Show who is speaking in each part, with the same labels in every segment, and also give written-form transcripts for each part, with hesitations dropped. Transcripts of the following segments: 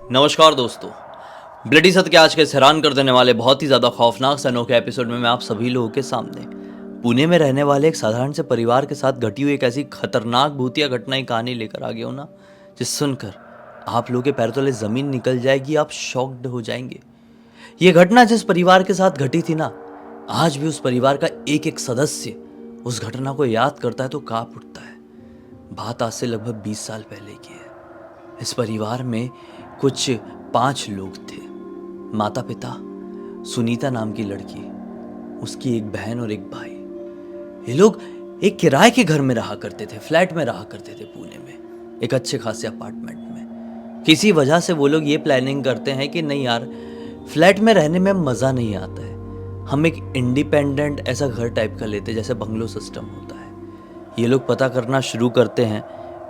Speaker 1: नमस्कार दोस्तों। ब्लडी सत्य के आज के हैरान कर देने वाले बहुत ही ज़्यादा खौफनाक से अनोखे एपिसोड में मैं आप सभी लोगों के सामने पुणे में रहने वाले एक साधारण से परिवार के साथ घटी हुई एक ऐसी खतरनाक भूतिया घटना की कहानी लेकर आ गया हूँ ना, जिस सुनकर आप लोगों के पैरों तले ज़मीन निकल जाएगी, आप शॉक्ड हो जाएंगे। ये घटना जिस परिवार के साथ घटी थी ना, आज भी उस परिवार का एक एक सदस्य उस घटना को याद करता है तो कांप उठता है। बात आज से लगभग 20 साल पहले की है। इस परिवार में कुछ 5 लोग थे। माता पिता, सुनीता नाम की लड़की, उसकी एक बहन और एक भाई। ये लोग एक किराए के घर में रहा करते थे, फ्लैट में रहा करते थे पुणे में, एक अच्छे खासे अपार्टमेंट में। किसी वजह से वो लोग ये प्लानिंग करते हैं कि नहीं यार, फ्लैट में रहने में मज़ा नहीं आता है, हम एक इंडिपेंडेंट ऐसा घर टाइप का लेते जैसे बंगलो सिस्टम होता है। ये लोग पता करना शुरू करते हैं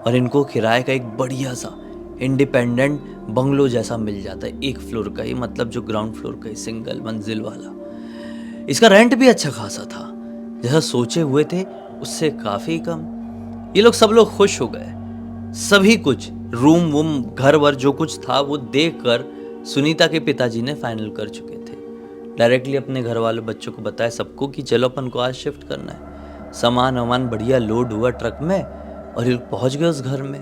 Speaker 1: और इनको किराए का एक बढ़िया सा इंडिपेंडेंट बंगलो जैसा मिल जाता है, 1 फ्लोर का ही, मतलब जो ग्राउंड फ्लोर का ही, सिंगल मंजिल वाला। इसका रेंट भी अच्छा खासा था, जैसा सोचे हुए थे उससे काफ़ी कम। ये लोग सब लोग खुश हो गए। सभी कुछ रूम वूम घर वर जो कुछ था वो देखकर सुनीता के पिताजी ने फाइनल कर चुके थे। डायरेक्टली अपने घर वाले बच्चों को बताया सबको कि चलो अपन को आज शिफ्ट करना है। सामान वामान बढ़िया लोड हुआ ट्रक में और ये पहुँच गए उस घर में।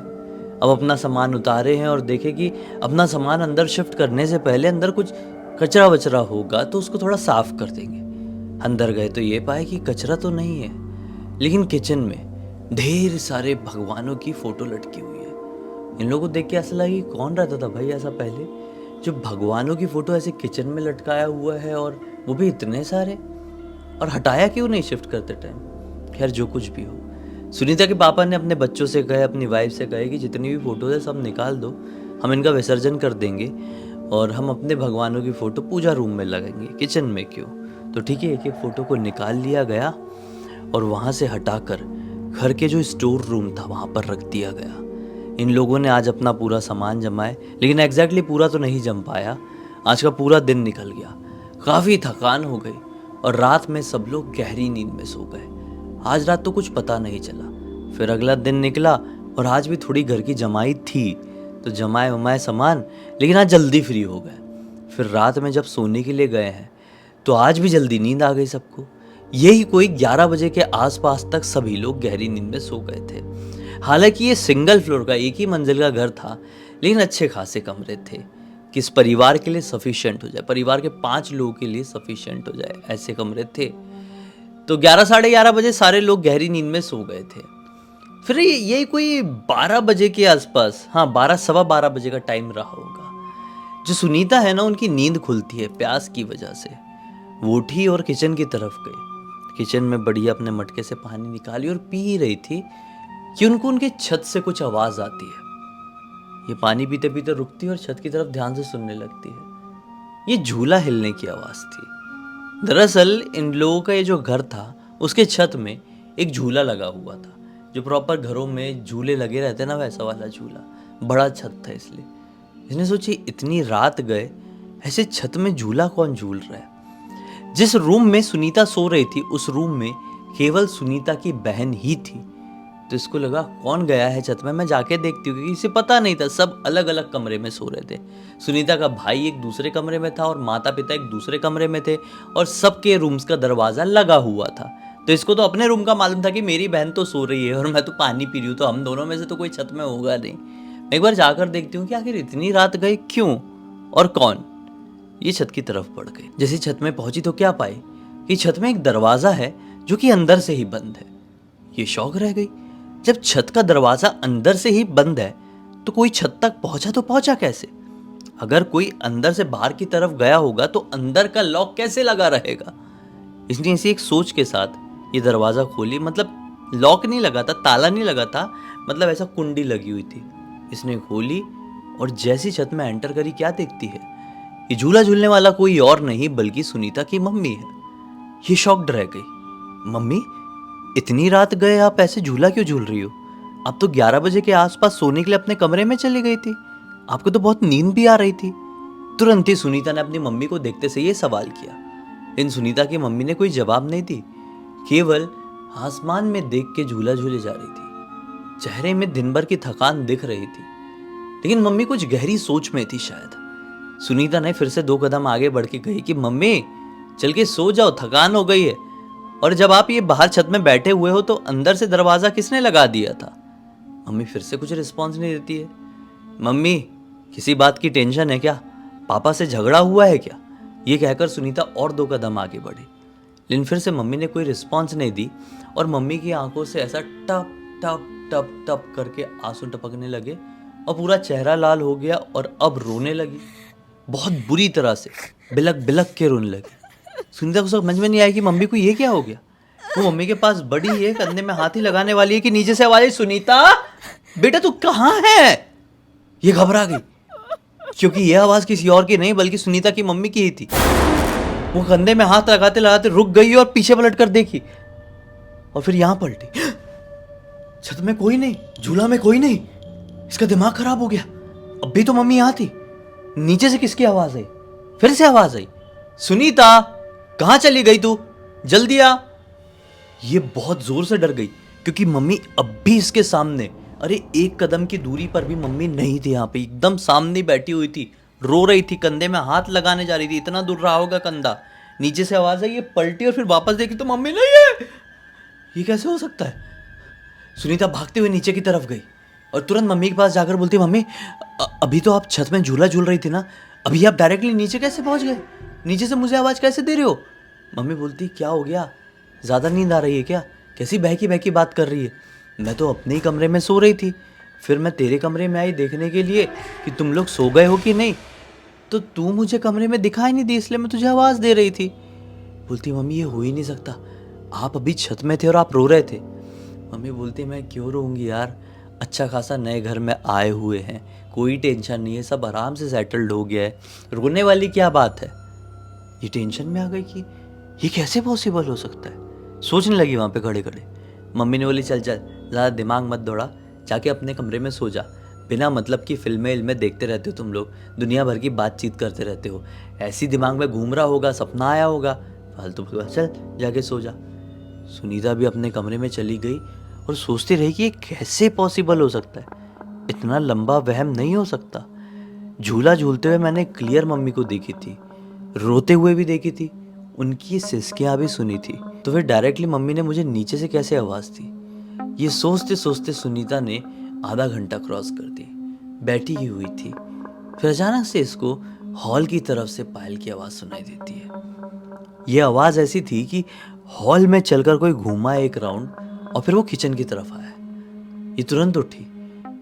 Speaker 1: अब अपना सामान उतारे हैं और देखे कि अपना सामान अंदर शिफ्ट करने से पहले अंदर कुछ कचरा वचरा होगा तो उसको थोड़ा साफ कर देंगे। अंदर गए तो ये पाए कि कचरा तो नहीं है, लेकिन किचन में ढेर सारे भगवानों की फोटो लटकी हुई है। इन लोगों को देख के ऐसा लगा कि कौन रहता था भाई ऐसा पहले, जो भगवानों की फोटो ऐसे किचन में लटकाया हुआ है, और वो भी इतने सारे, और हटाया क्यों नहीं शिफ्ट करते टाइम। खैर जो कुछ भी हो, सुनीता के पापा ने अपने बच्चों से कहे, अपनी वाइफ से कहे कि जितनी भी फ़ोटोज़ है सब निकाल दो, हम इनका विसर्जन कर देंगे और हम अपने भगवानों की फ़ोटो पूजा रूम में लगाएंगे, किचन में क्यों। तो ठीक है, एक एक फ़ोटो को निकाल लिया गया और वहाँ से हटाकर घर के जो स्टोर रूम था वहाँ पर रख दिया गया। इन लोगों ने आज अपना पूरा सामान जमाए, लेकिन एग्जैक्टली पूरा तो नहीं जम पाया। आज का पूरा दिन निकल गया, काफ़ी थकान हो गई और रात में सब लोग गहरी नींद में सो गए। आज रात तो कुछ पता नहीं चला। फिर अगला दिन निकला और आज भी थोड़ी घर की जमाई थी, तो जमाए वमाए सामान, लेकिन आज जल्दी फ्री हो गए। फिर रात में जब सोने के लिए गए हैं तो आज भी जल्दी नींद आ गई सबको। यही कोई 11 बजे के आसपास तक सभी लोग गहरी नींद में सो गए थे। हालांकि ये सिंगल फ्लोर का एक ही मंजिल का घर था, लेकिन अच्छे खासे कमरे थे कि इस परिवार के लिए सफिशिएंट हो जाए, परिवार के 5 लोगों के लिए सफिशिएंट हो जाए, ऐसे कमरे थे। तो 11 साढ़े 11 बजे सारे लोग गहरी नींद में सो गए थे। फिर ये कोई 12 बजे के आसपास, हाँ 12 सवा 12 बजे का टाइम रहा होगा, जो सुनीता है ना, उनकी नींद खुलती है प्यास की वजह से। वो उठी और किचन की तरफ गई। किचन में बढ़िया अपने मटके से पानी निकाली और पी ही रही थी कि उनको उनके छत से कुछ आवाज़ आती है। ये पानी पीते पीते रुकती है और छत की तरफ ध्यान से सुनने लगती है। ये झूला हिलने की आवाज़ थी। दरअसल इन लोगों का ये जो घर था उसके छत में एक झूला लगा हुआ था, जो प्रॉपर घरों में झूले लगे रहते ना, वैसा वाला झूला। बड़ा छत था, इसलिए इसने सोची इतनी रात गए ऐसे छत में झूला कौन झूल रहा है। जिस रूम में सुनीता सो रही थी उस रूम में केवल सुनीता की बहन ही थी। तो इसको लगा कौन गया है छत में, मैं जाके देखती हूँ, क्योंकि इसे पता नहीं था। सब अलग अलग कमरे में सो रहे थे। सुनीता का भाई एक दूसरे कमरे में था और माता पिता एक दूसरे कमरे में थे, और सबके रूम्स का दरवाज़ा लगा हुआ था। तो इसको तो अपने रूम का मालूम था कि मेरी बहन तो सो रही है और मैं तो पानी पी रही हूँ, तो हम दोनों में से तो कोई छत में होगा नहीं। मैं एक बार जाकर देखती हूँ कि आखिर इतनी रात गए क्यों और कौन। ये छत की तरफ बढ़ गई। जैसे छत में पहुंची तो क्या पाई कि छत में एक दरवाज़ा है जो कि अंदर से ही बंद है। ये शौक रह गई, जब छत का दरवाजा अंदर से ही बंद है तो कोई छत तक पहुंचा तो पहुंचा कैसे। अगर कोई अंदर से बाहर की तरफ गया होगा तो अंदर का लॉक कैसे लगा रहेगा। इसने इसी एक सोच के साथ ये दरवाजा खोली, मतलब लॉक नहीं लगा था, ताला नहीं लगा था, मतलब ऐसा कुंडी लगी हुई थी। इसने खोली और जैसी छत में एंटर करी, क्या देखती है, ये झूला झूलने वाला कोई और नहीं बल्कि सुनीता की मम्मी है। ये शॉक्ड रह गई। मम्मी, इतनी रात गए आप ऐसे झूला क्यों झूल रही हो? अब तो 11 बजे के आसपास सोने के लिए अपने कमरे में चली गई थी, आपको तो बहुत नींद भी आ रही थी। तुरंत ही सुनीता ने अपनी मम्मी को देखते से ये सवाल किया, लेकिन सुनीता की मम्मी ने कोई जवाब नहीं दी, केवल आसमान में देख के झूला झूले जा रही थी। चेहरे में दिन भर की थकान दिख रही थी। लेकिन मम्मी कुछ गहरी सोच में थी शायद। सुनीता ने फिर से 2 कदम आगे बढ़ के कही कि मम्मी चल के सो जाओ, थकान हो गई है। और जब आप ये बाहर छत में बैठे हुए हो तो अंदर से दरवाजा किसने लगा दिया था? मम्मी फिर से कुछ रिस्पॉन्स नहीं देती है। मम्मी किसी बात की टेंशन है क्या? पापा से झगड़ा हुआ है क्या? ये कहकर सुनीता और 2 कदम आगे बढ़ी, लेकिन फिर से मम्मी ने कोई रिस्पॉन्स नहीं दी और मम्मी की आंखों से ऐसा टप टप टप टप करके आंसू टपकने लगे और पूरा चेहरा लाल हो गया और अब रोने लगी, बहुत बुरी तरह से बिलक बिलक के रोने लगी। सुनीता को समझ में नहीं आया कि मम्मी को ये क्या हो गया। वो मम्मी के पास बड़ी है, कंधे में हाथ ही लगाने वाली है कि नीचे से आवाज आई, सुनीता बेटा तू कहाँ है? ये घबरा गई क्योंकि यह आवाज किसी और की नहीं बल्कि सुनीता की मम्मी की ही थी। वो कंधे में हाथ लगाते लगाते रुक गई और पीछे पलट कर देखी और फिर यहां पलटी। छत में कोई नहीं, झूला में कोई नहीं। इसका दिमाग खराब हो गया। अब भी तो मम्मी यहां थी। नीचे से किसकी आवाज आई? फिर से आवाज आई, सुनीता कहां चली गई तू? जल्दी आ। ये बहुत जोर से डर गई क्योंकि मम्मी अब भी इसके सामने, अरे 1 कदम की दूरी पर भी मम्मी नहीं थी। यहाँ पे एकदम सामने बैठी हुई थी, रो रही थी, कंधे में हाथ लगाने जा रही थी। इतना दूर रहा होगा कंधा। नीचे से आवाज आई, ये पलटी और फिर वापस देखी तो मम्मी नहीं है। ये कैसे हो सकता है? सुनीता भागते हुए नीचे की तरफ गई और तुरंत मम्मी के पास जाकर बोलती, मम्मी अभी तो आप छत में झूला झूल रही थी ना, अभी आप डायरेक्टली नीचे कैसे पहुंच गए? नीचे से मुझे आवाज कैसे दे रहे हो? मम्मी बोलती, क्या हो गया? ज़्यादा नींद आ रही है क्या? कैसी बहकी बहकी बात कर रही है? मैं तो अपने ही कमरे में सो रही थी, फिर मैं तेरे कमरे में आई देखने के लिए कि तुम लोग सो गए हो कि नहीं, तो तू मुझे कमरे में दिखाई नहीं दी इसलिए मैं तुझे आवाज़ दे रही थी। बोलती, मम्मी ये हो ही नहीं सकता, आप अभी छत में थे और आप रो रहे थे। मम्मी बोलती, मैं क्यों रोऊंगी यार, अच्छा खासा नए घर में आए हुए हैं, कोई टेंशन नहीं है, सब आराम से सेटल्ड हो गया है, रोने वाली क्या बात है। ये टेंशन में आ गई कि ये कैसे पॉसिबल हो सकता है। सोचने लगी वहाँ पे खड़े खड़े। मम्मी ने बोली, चल चल ज़्यादा दिमाग मत दौड़ा, जाके अपने कमरे में सो जा। बिना मतलब की फिल्में देखते रहते हो तुम लोग, दुनिया भर की बातचीत करते रहते हो, ऐसी दिमाग में घूम रहा होगा, सपना आया होगा, फालतू की बात, चल जाके सो जा। सुनीता भी अपने कमरे में चली गई और सोचती रही कि ये कैसे पॉसिबल हो सकता है, इतना लंबा वहम नहीं हो सकता। झूला झूलते हुए मैंने क्लियर मम्मी को देखी थी, रोते हुए भी देखी थी, उनकी सिसकियाँ भी सुनी थी, तो फिर डायरेक्टली मम्मी ने मुझे नीचे से कैसे आवाज़ दी। ये सोचते सोचते सुनीता ने आधा घंटा क्रॉस कर दी, बैठी ही हुई थी। फिर अचानक से इसको हॉल की तरफ से पायल की आवाज़ सुनाई देती है। ये आवाज़ ऐसी थी कि हॉल में चलकर कोई घूमा एक राउंड और फिर वो किचन की तरफ आया। ये तुरंत उठी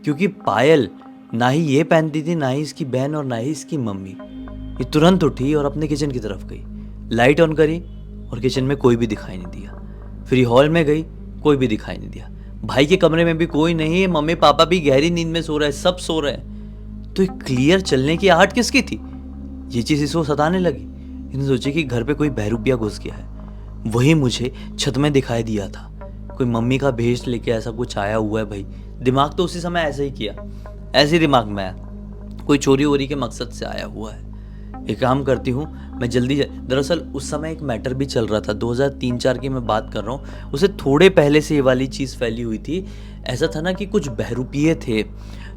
Speaker 1: क्योंकि पायल ना ही ये पहनती थी, ना ही इसकी बहन और ना ही इसकी मम्मी। ये तुरंत उठी और अपने किचन की तरफ गई, लाइट ऑन करी और किचन में कोई भी दिखाई नहीं दिया। फिर हॉल में गई, कोई भी दिखाई नहीं दिया। भाई के कमरे में भी कोई नहीं है, मम्मी पापा भी गहरी नींद में सो रहे हैं, सब सो रहे हैं। तो एक क्लियर चलने की आहट किसकी थी? ये चीज़ इसको सताने लगी। इसने सोची कि घर पे कोई बहरूपिया घुस गया है। वही मुझे छत में दिखाई दिया था, कोई मम्मी का भेष लेके ऐसा कुछ आया हुआ है। भाई दिमाग तो उसी समय ऐसे ही किया, ऐसे ही दिमाग में आया, कोई चोरी वोरी के मकसद से आया हुआ है। एक काम करती हूँ मैं जल्दी। दरअसल उस समय एक मैटर भी चल रहा था, 2003-4 की मैं बात कर रहा हूँ, उसे थोड़े पहले से ये वाली चीज़ फैली हुई थी। ऐसा था ना कि कुछ बहरूपिये थे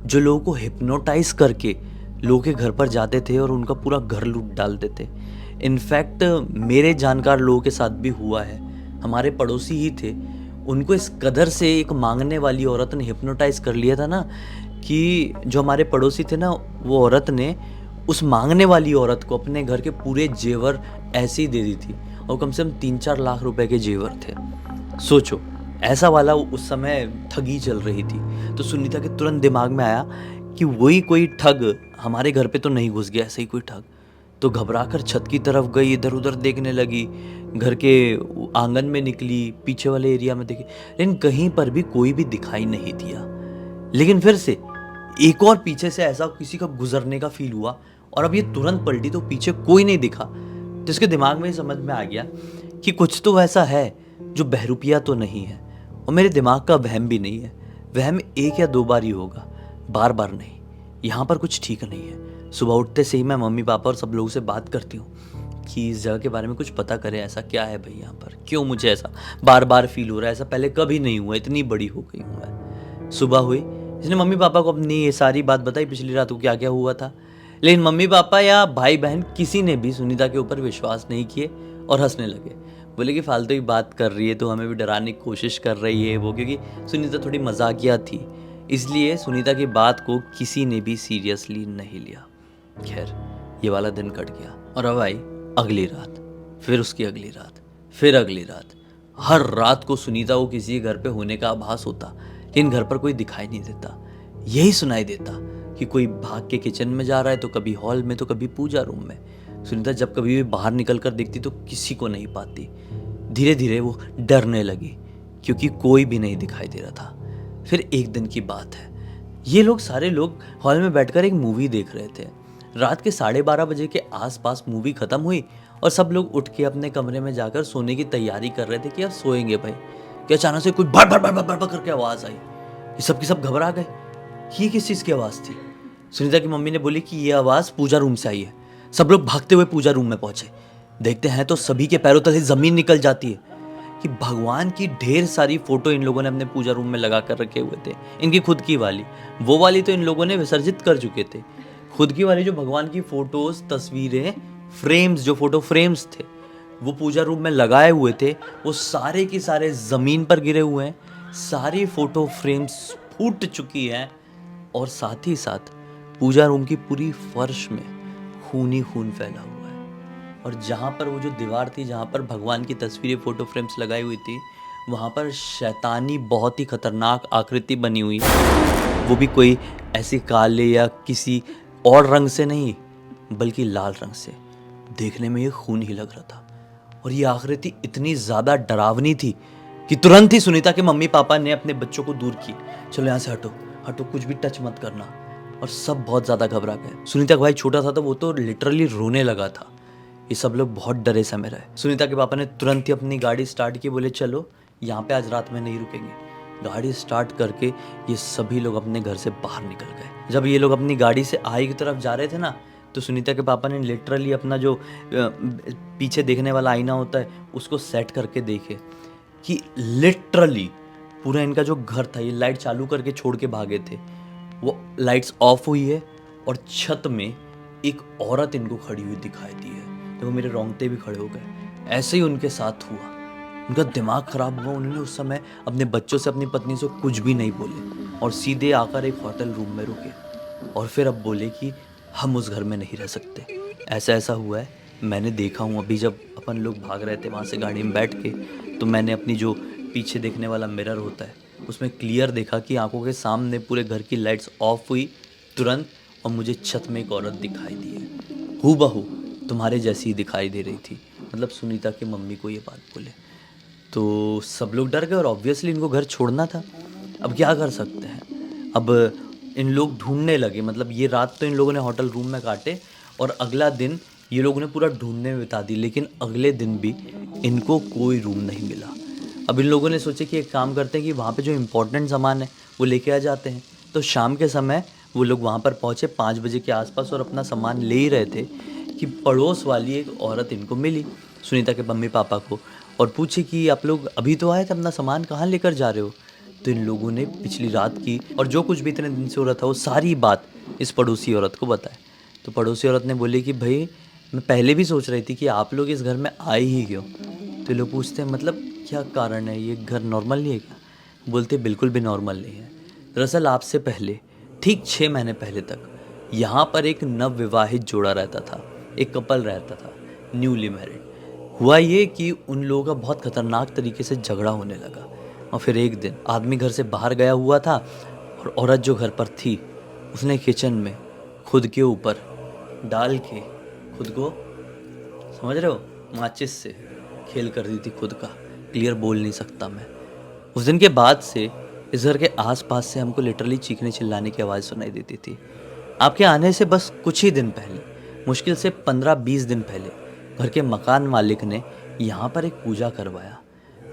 Speaker 1: जो लोगों को हिप्नोटाइज करके लोगों के घर पर जाते थे और उनका पूरा घर लूट डालते थे। इनफैक्ट मेरे जानकार लोगों के साथ भी हुआ है, हमारे पड़ोसी ही थे, उनको इस कदर से एक मांगने वाली औरत ने हिप्नोटाइज कर लिया था ना कि जो हमारे पड़ोसी थे ना, वो औरत ने उस मांगने वाली औरत को अपने घर के पूरे जेवर ऐसे ही दे दी थी और कम से कम 3-4 लाख रुपए के जेवर थे। सोचो, ऐसा वाला उस समय ठगी चल रही थी। तो सुनीता के तुरंत दिमाग में आया कि वही कोई ठग हमारे घर पे तो नहीं घुस गया, ऐसे ही कोई ठग। तो घबराकर छत की तरफ गई, इधर उधर देखने लगी, घर के आंगन में निकली, पीछे वाले एरिया में देखी, लेकिन कहीं पर भी कोई भी दिखाई नहीं दिया। लेकिन फिर से एक और पीछे से ऐसा किसी का गुजरने का फील हुआ और अब ये तुरंत पलटी तो पीछे कोई नहीं दिखा। तो इसके दिमाग में समझ में आ गया कि कुछ तो ऐसा है जो बहरूपिया तो नहीं है और मेरे दिमाग का वहम भी नहीं है। वहम 1 या 2 बार ही होगा, बार बार नहीं। यहाँ पर कुछ ठीक नहीं है। सुबह उठते से ही मैं मम्मी पापा और सब लोगों से बात करती हूँ कि इस जगह के बारे में कुछ पता करें, ऐसा क्या है भाई यहाँ पर, क्यों मुझे ऐसा बार बार फील हो रहा है, ऐसा पहले कभी नहीं हुआ, इतनी बड़ी हो गई हूँ मैं। सुबह हुई, इसने मम्मी पापा को अपनी ये सारी बात बताई, पिछली रात को क्या क्या हुआ था। लेकिन मम्मी पापा या भाई बहन किसी ने भी सुनीता के ऊपर विश्वास नहीं किए और हंसने लगे। बोले कि फालतू की बात कर रही है, तो हमें भी डराने की कोशिश कर रही है वो, क्योंकि सुनीता थोड़ी मजाकिया थी। इसलिए सुनीता की बात को किसी ने भी सीरियसली नहीं लिया। खैर, ये वाला दिन कट गया और अब आई अगली रात, फिर उसकी अगली रात, फिर अगली रात। हर रात को सुनीता को किसी घर पे होने का आभास होता, लेकिन घर पर कोई दिखाई नहीं देता। यही सुनाई देता कि कोई भाग के किचन में जा रहा है, तो कभी हॉल में, तो कभी पूजा रूम में। सुनीता जब कभी भी बाहर निकल कर देखती तो किसी को नहीं पाती। धीरे धीरे वो डरने लगी, क्योंकि कोई भी नहीं दिखाई दे रहा था। फिर एक दिन की बात है, ये लोग सारे लोग हॉल में बैठकर एक मूवी देख रहे थे। रात के 12:30 बजे के आसपास मूवी खत्म हुई और सब लोग उठ के अपने कमरे में जाकर सोने की तैयारी कर रहे थे कि अब सोएंगे भाई, कि अचानक से कुछ भड़ भड़ भड़ भड़ भड़ करके आवाज आई। ये सब की सब घबरा गए, ये किस चीज की आवाज थी। सुनीता की मम्मी ने बोली कि ये आवाज पूजा रूम से आई है। सब लोग भागते हुए पूजा रूम में पहुंचे। देखते हैं तो सभी के पैरों तले जमीन निकल जाती है कि भगवान की ढेर सारी फोटो इन लोगों ने अपने पूजा रूम में लगा कर रखे हुए थे। इनकी खुद की वाली, वो वाली तो इन लोगों ने विसर्जित कर चुके थे। खुद की वाली जो भगवान की फोटोज, तस्वीरें, फ्रेम्स, जो फोटो फ्रेम्स थे, वो पूजा रूम में लगाए हुए थे, वो सारे के सारे जमीन पर गिरे हुए हैं। सारी फोटो फ्रेम्स फूट चुकी हैं और साथ ही साथ पूजा रूम की पूरी फर्श में खून ही खून फैला हुआ है। और जहाँ पर वो जो दीवार थी, जहाँ पर भगवान की तस्वीरें, फोटो फ्रेम्स लगाई हुई थी, वहाँ पर शैतानी बहुत ही खतरनाक आकृति बनी हुई, वो भी कोई ऐसी काले या किसी और रंग से नहीं, बल्कि लाल रंग से। देखने में ये खून ही लग रहा था और ये आकृति इतनी ज़्यादा डरावनी थी कि तुरंत ही सुनीता के मम्मी पापा ने अपने बच्चों को दूर किए। चलो यहाँ से हटो, हटो, कुछ भी टच मत करना। और सब बहुत ज़्यादा घबरा गए। सुनीता का भाई छोटा था तो वो तो लिटरली रोने लगा था। ये सब लोग बहुत डरे समय रहे। सुनीता के पापा ने तुरंत ही अपनी गाड़ी स्टार्ट की, बोले चलो यहाँ पे आज रात में नहीं रुकेंगे। गाड़ी स्टार्ट करके ये सभी लोग अपने घर से बाहर निकल गए। जब ये लोग अपनी गाड़ी से आई की तरफ जा रहे थे ना, तो सुनीता के पापा ने लिटरली अपना जो पीछे देखने वाला आईना होता है उसको सेट करके देखे कि लिटरली पूरा इनका जो घर था, ये लाइट चालू करके छोड़ के भागे थे, वो लाइट्स ऑफ हुई है और छत में एक औरत इनको खड़ी हुई दिखाई दी है। तो मेरे रोंगटे भी खड़े हो गए। ऐसे ही उनके साथ हुआ। उनका दिमाग खराब हुआ। उन्होंने उस समय अपने बच्चों से, अपनी पत्नी से कुछ भी नहीं बोले और सीधे आकर एक होटल रूम में रुके और फिर अब बोले कि हम उस घर में नहीं रह सकते। ऐसा ऐसा हुआ है, मैंने देखा हूँ। अभी जब अपन लोग भाग रहे थे वहाँ से गाड़ी में बैठ के, तो मैंने अपनी जो पीछे देखने वाला मिरर होता है उसमें क्लियर देखा कि आंखों के सामने पूरे घर की लाइट्स ऑफ हुई तुरंत, और मुझे छत में एक औरत दिखाई दी है, हूबहू तुम्हारे जैसी ही दिखाई दे रही थी। मतलब सुनीता की मम्मी को ये बात बोले तो सब लोग डर गए और ऑब्वियसली इनको घर छोड़ना था। अब क्या कर सकते हैं। अब इन लोग ढूंढने लगे। मतलब ये रात तो इन लोगों ने होटल रूम में काटे और अगला दिन ये लोगों ने पूरा ढूंढने में बिता दी, लेकिन अगले दिन भी इनको कोई रूम नहीं मिला। अब इन लोगों ने सोचे कि एक काम करते हैं कि वहाँ पे जो इम्पोर्टेंट सामान है वो लेके आ जाते हैं। तो शाम के समय वो लोग वहाँ पर पहुँचे 5 बजे के आसपास और अपना सामान ले ही रहे थे कि पड़ोस वाली एक औरत इनको मिली, सुनीता के मम्मी पापा को, और पूछी कि आप लोग अभी तो आए थे, अपना सामान कहाँ लेकर जा रहे हो। तो इन लोगों ने पिछली रात की और जो कुछ भी इतने दिन से हो रहा था वो सारी बात इस पड़ोसी औरत को बताई। तो पड़ोसी औरत ने बोली कि भाई मैं पहले भी सोच रही थी कि आप लोग इस घर में आए ही क्यों। तो लोग पूछते हैं मतलब क्या कारण है, ये घर नॉर्मल नहीं है क्या। बोलते बिल्कुल भी नॉर्मल नहीं है। दरअसल आपसे पहले ठीक 6 महीने पहले तक यहाँ पर एक नवविवाहित जोड़ा रहता था, एक कपल रहता था, न्यूली मैरिड। हुआ ये कि उन लोगों का बहुत खतरनाक तरीके से झगड़ा होने लगा और फिर एक दिन आदमी घर से बाहर गया हुआ था और औरत जो घर पर थी उसने किचन में खुद के ऊपर डाल के खुद को, समझ रहे हो, माचिस से खेल कर दी थी खुद का। क्लियर बोल नहीं सकता मैं। उस दिन के बाद से इस घर के आसपास से हमको लिटरली चीखने चिल्लाने की आवाज़ सुनाई देती थी। आपके आने से बस कुछ ही दिन पहले, मुश्किल से 15-20 दिन पहले, घर के मकान मालिक ने यहाँ पर एक पूजा करवाया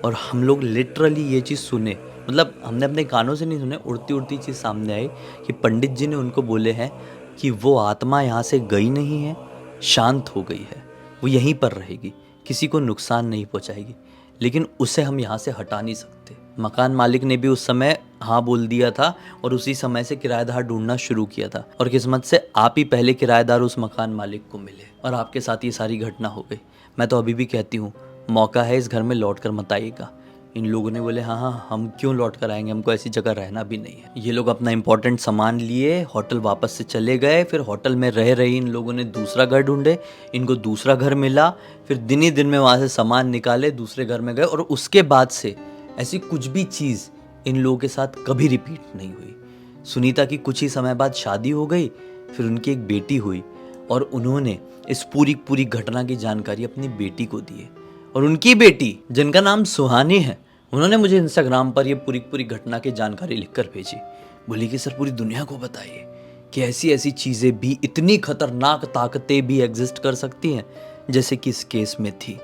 Speaker 1: और हम लोग लिटरली ये चीज़ सुने। मतलब हमने अपने कानों से नहीं सुने, उड़ती उड़ती चीज़ सामने आई कि पंडित जी ने उनको बोले हैं कि वो आत्मा यहाँ से गई नहीं है, शांत हो गई है, वो यहीं पर रहेगी, किसी को नुकसान नहीं पहुँचाएगी, लेकिन उसे हम यहाँ से हटा नहीं सकते। मकान मालिक ने भी उस समय हाँ बोल दिया था और उसी समय से किराएदार ढूंढना शुरू किया था और किस्मत से आप ही पहले किराएदार उस मकान मालिक को मिले और आपके साथ ये सारी घटना हो गई। मैं तो अभी भी कहती हूँ मौका है, इस घर में लौट कर मत आइएगा। इन लोगों ने बोले हाँ हम क्यों लौट कर आएंगे, हमको ऐसी जगह रहना भी नहीं है। ये लोग अपना इंपॉर्टेंट सामान लिए होटल वापस से चले गए। फिर होटल में रह रही इन लोगों ने दूसरा घर ढूंढे, इनको दूसरा घर मिला। फिर दिन ही दिन में वहाँ से सामान निकाले, दूसरे घर में गए और उसके बाद से ऐसी कुछ भी चीज़ इन लोगों के साथ कभी रिपीट नहीं हुई। सुनीता की कुछ ही समय बाद शादी हो गई, फिर उनकी एक बेटी हुई और उन्होंने इस पूरी घटना की जानकारी अपनी बेटी को दी है। और उनकी बेटी जिनका नाम सुहानी है, उन्होंने मुझे इंस्टाग्राम पर ये पूरी घटना की जानकारी लिखकर भेजी। बोली कि सर पूरी दुनिया को बताइए कि ऐसी ऐसी चीज़ें भी, इतनी खतरनाक ताकतें भी एग्जिस्ट कर सकती हैं जैसे कि इस केस में थी।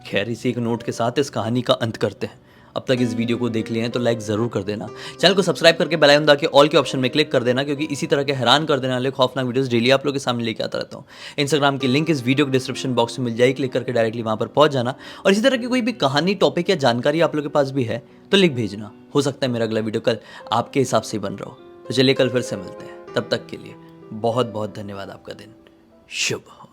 Speaker 1: खैर इसी एक नोट के साथ इस कहानी का अंत करते हैं। अब तक इस वीडियो को देख लिए हैं तो लाइक ज़रूर कर देना, चैनल को सब्सक्राइब करके बेल आइकन दबा के ऑल के ऑप्शन में क्लिक कर देना, क्योंकि इसी तरह के हैरान कर देने वाले खौफनाक वीडियोस डेली आप लोगों के सामने लेके आता रहता हूँ। इंस्टाग्राम की लिंक इस वीडियो के डिस्क्रिप्शन बॉक्स में मिल जाएगी, क्लिक करके डायरेक्टली वहाँ पर पहुँच जाना। और इसी तरह की कोई भी कहानी, टॉपिक या जानकारी आप लोगों के पास भी है तो लिख भेजना। हो सकता है मेरा अगला वीडियो कल आपके हिसाब से बन रहा हो। तो चलिए कल फिर से मिलते हैं, तब तक के लिए बहुत बहुत धन्यवाद। आपका दिन शुभ हो।